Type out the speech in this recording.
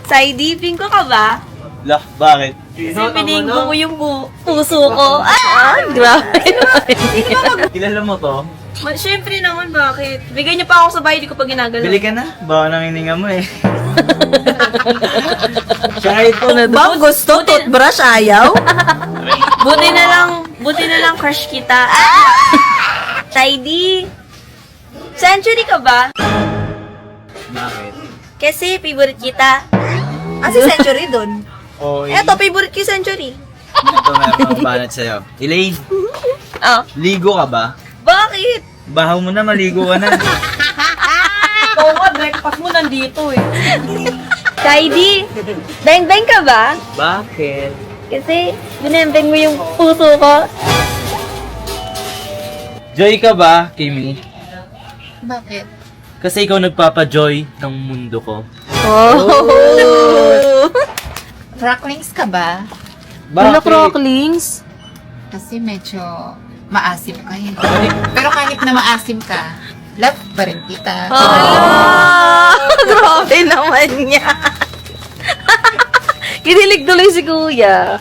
Saidi, pingko ka ba? Lah, bakit? Kasi piningko mo yung puso ko. Ah, grabe. Kilala mo to? Siyempre naman, bakit? Bigay niyo pa ako sa bahay, di ko pa ginagalaw. Bili ka na. Baka nangininga mo eh. Tsaka ito. Bang gusto? Toothbrush ayaw? Buti na lang crush kita. Saidi, century ka ba? Bakit? Kasi favorite kita. Si Century dun. Oh, Eto, favorite ko yung century. Ito meron akong banat sa'yo. Elaine, Ah, ligo ka ba? bakit? Bahaw mo na, maligo ka na. Oo nga, breakfast mo nandito eh. Saidi, bang-bang ka ba? Bakit? Kasi binembeng mo yung puso ko. Joy ka ba, Kimi? Bakit? Kasi ikaw nagpapa-joy ng mundo ko. Cracklings ka ba? Ano, Crocklings? Kasi medyo maasim ka eh. Pero kahit na maasim ka, love pa rin kita. Grabe naman niya. Kinilig tuloy si Kuya.